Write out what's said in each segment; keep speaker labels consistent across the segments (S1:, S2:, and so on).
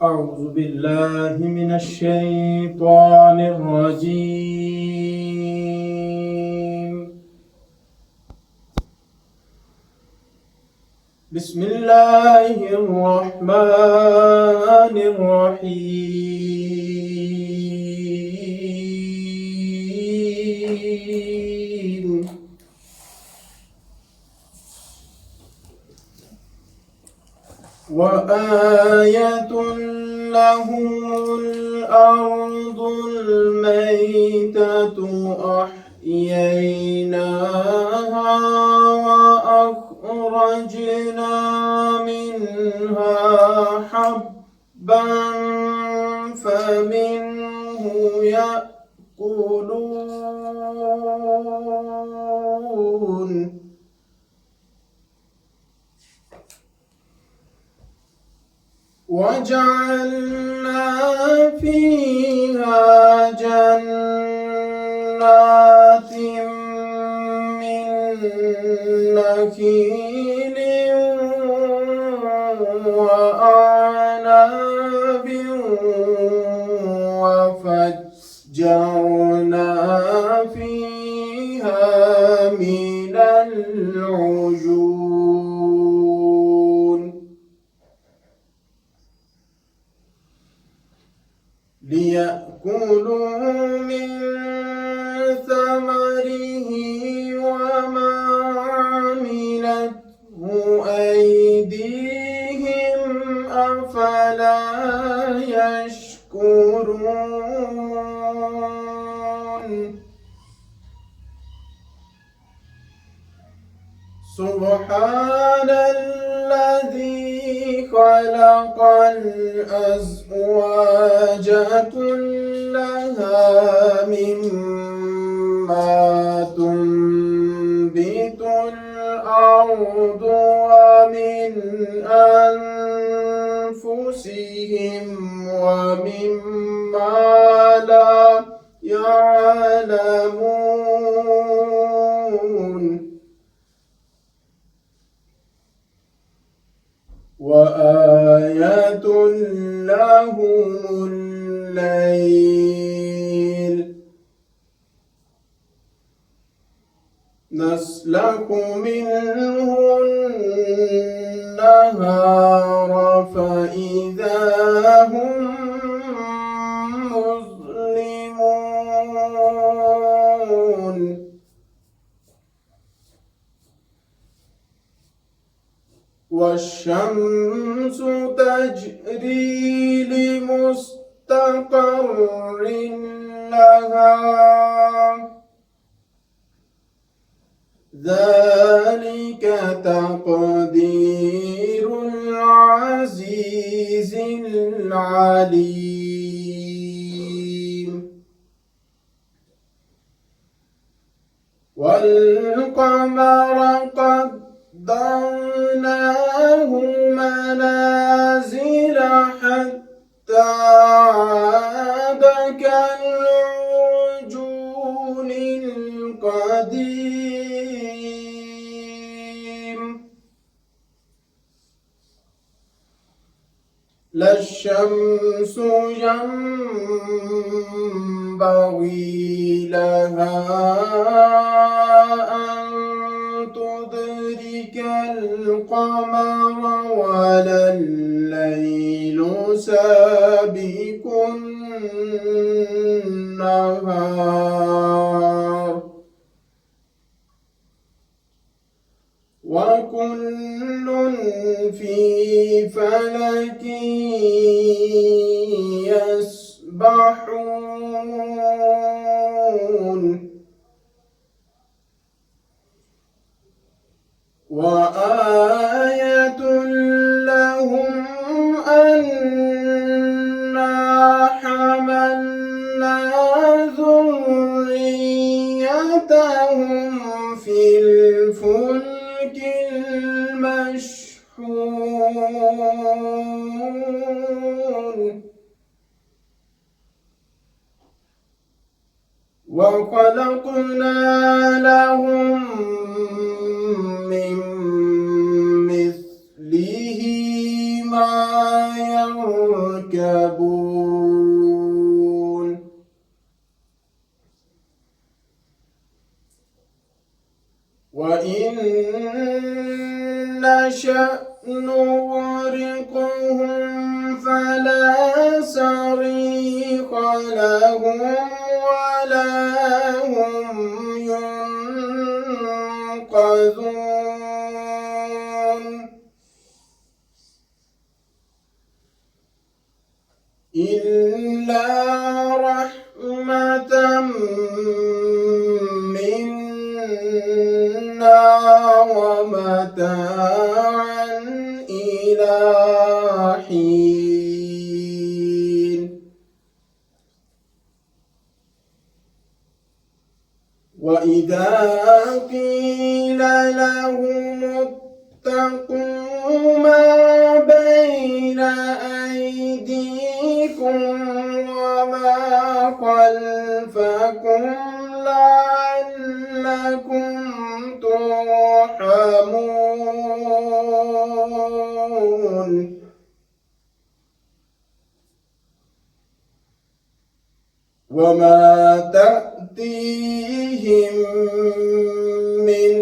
S1: أعوذ بالله من الشيطان الرجيم. بسم الله الرحمن الرحيم. وآية لهم الأرض الميتة أحييناها وأخرجنا منها حبا فمنه يأكلون وجعلنا فيها جنات من نخيل وأعناب وفجرنا فيها من العيون ليأكلوا من ثمره وما عملته أيديهم أفلا يشكرون سبحان الذي خلق الأزواج كلها مما تنبت الأرض ومن أنفسهم ومما لا يعلمون وآية لهم الليل نسلك منه النهار فإذا هم مظلمون والشمس تجري لمستقر لها ذلك تقدير العزيز العليم والقمر قدرناه منازل حتى عاد كالعرجون القديم لا الشمس ينبغي لها أن تدرك القمر ولا الليل سابق النهار وكل في فلك يسبحون وآية لهم أنا حملنا ذريتهم في الفلك المشحون وخلقنا لهم من مثله يركبون وإن نشأ نغرقهم فلا صريخ لهم ولا هم ينقذون إلا رحمة منا ومتاعا إلى حين وإذا قيل لهم اتقوا ما بين أيديكم وما خلفكم لعلكم ترحمون وما تأتيهم من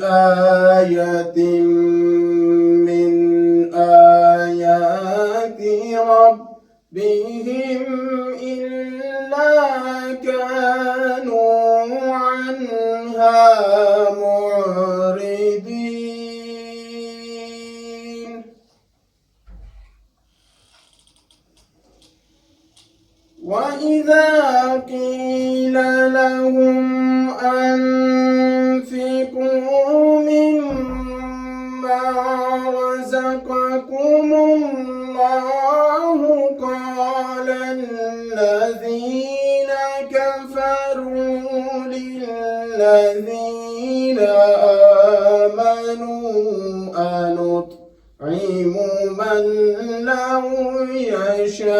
S1: آية من آيات ربهم إلا كانوا عنها معرضين وإذا قيل لهم أنفقوا مما رزقكم الله قال الذين كفروا للذين آمنوا أنطعم من لو يشاء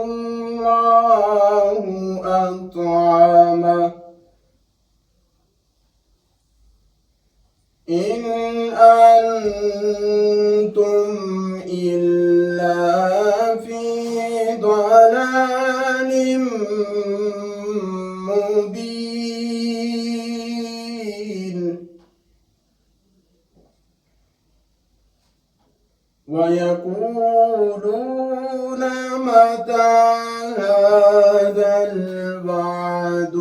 S1: الله أطعمه إن أنتم إلا في ضلال مبين ويقولون متى هذا الوعد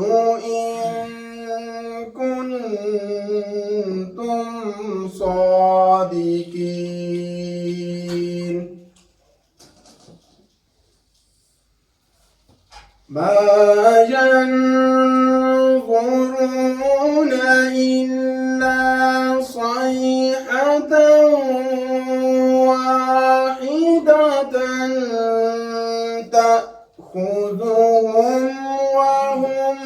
S1: إن كنتم صادقين ما ينظرون إلا صيحة واحدة تأخذهم وهم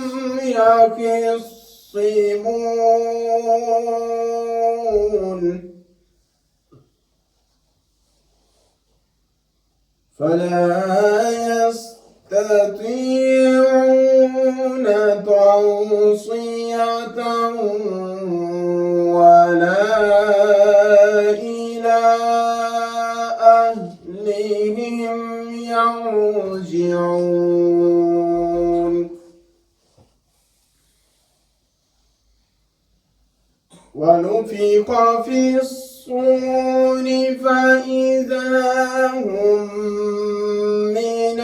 S1: يخصمون فلا يستطيعون توصية ولا إلى أهلهم يرجعون ونفخ في الصور فإذا هم من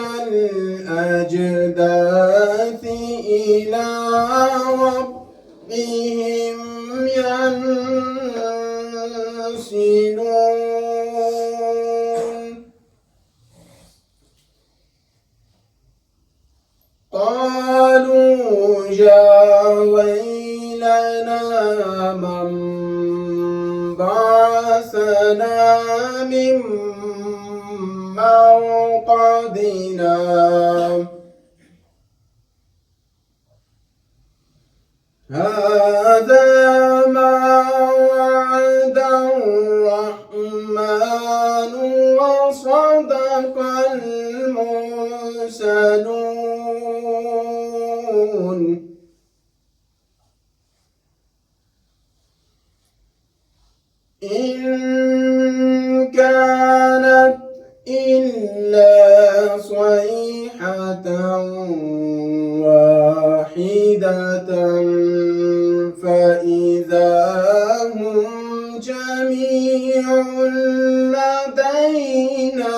S1: الأجداث إلى ربهم ينسلون قالوا يا ويلنا من بعثنا من مرقدنا هذا ما وعد الرحمن وصدق المرسلون إن لدينا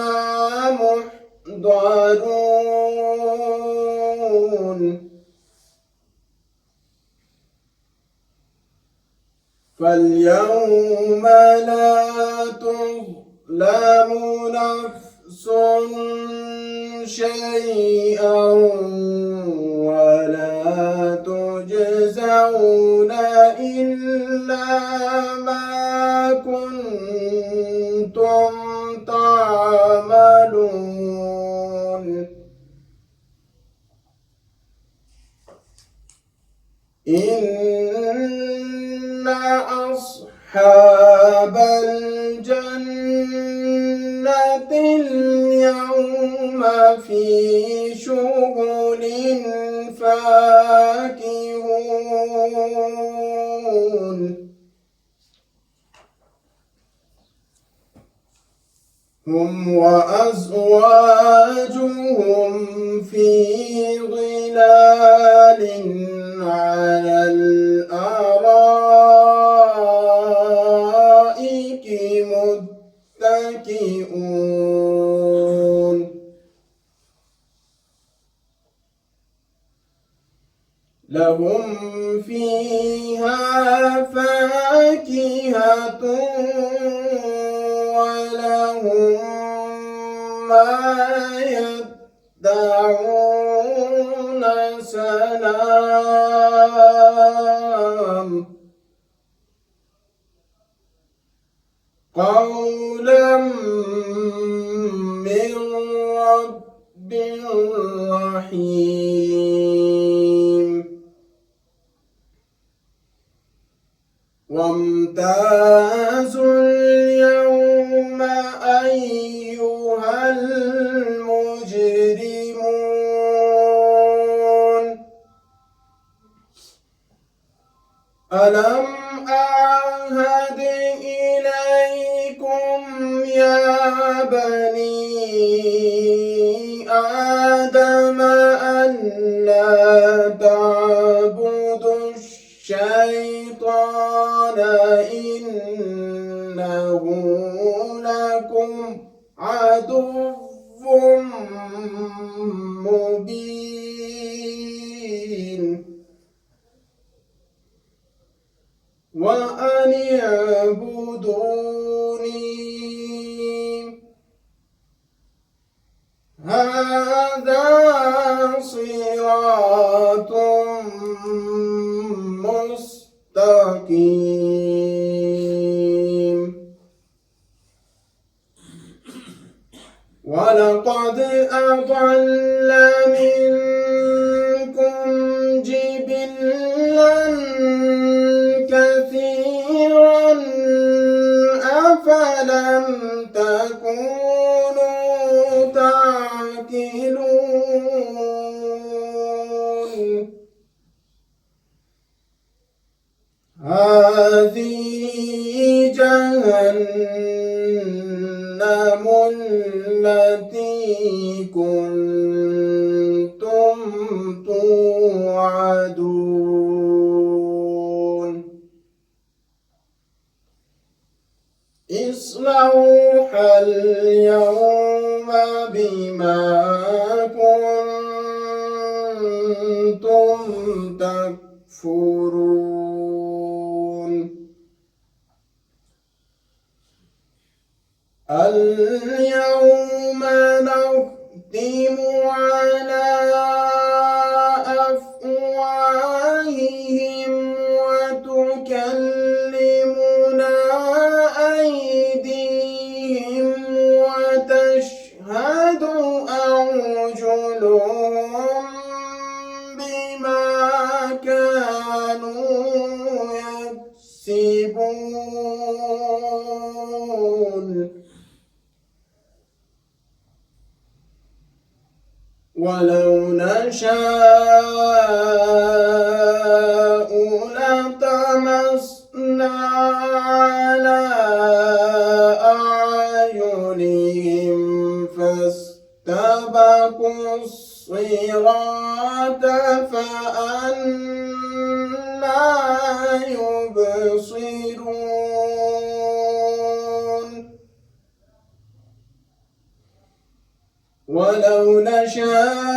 S1: محضرون فاليوم لا تظلم نفس شيئا ولا تجزون إلا ما كنتم تعملون إن أصحاب الجنة اليوم في شغل فاكهون هم وأزواجهم في ظلال على الأرائك متكئون لهم فيها فاكهة ولهم ما يدعون سلام قولا من رب رحيم وامتازوا اليوم أيها المجرمون ألم أعهد إليكم يا بني آدم ألا تعبدوا الشيطان إنه لكم عدو مبين وأن اعبدوني هذا صراط مستقيم ولقد أضل منكم جبلا كثيرا أفلم تكونوا تعقلون هذه جهنم التي كنتم توعدون اصلوها اليوم بما كنتم تكفرون اليوم نختم على أفواههم وتكلمنا أيديهم وتشهد أرجلهم بما كانوا يكسبون ولو نشاء لطمسنا على أعينهم فاستبقوا الصراط فأنى يبصرون ولو نشاء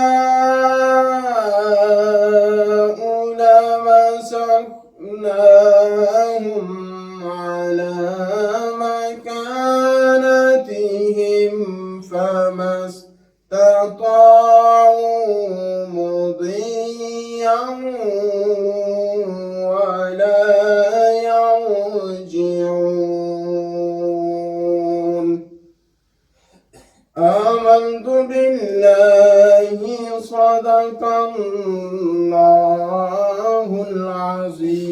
S1: لمسخناهم على مكانتهم فما استطاعوا مضيا ولا يرجعون. آمنت بالله صدق الله العظيم.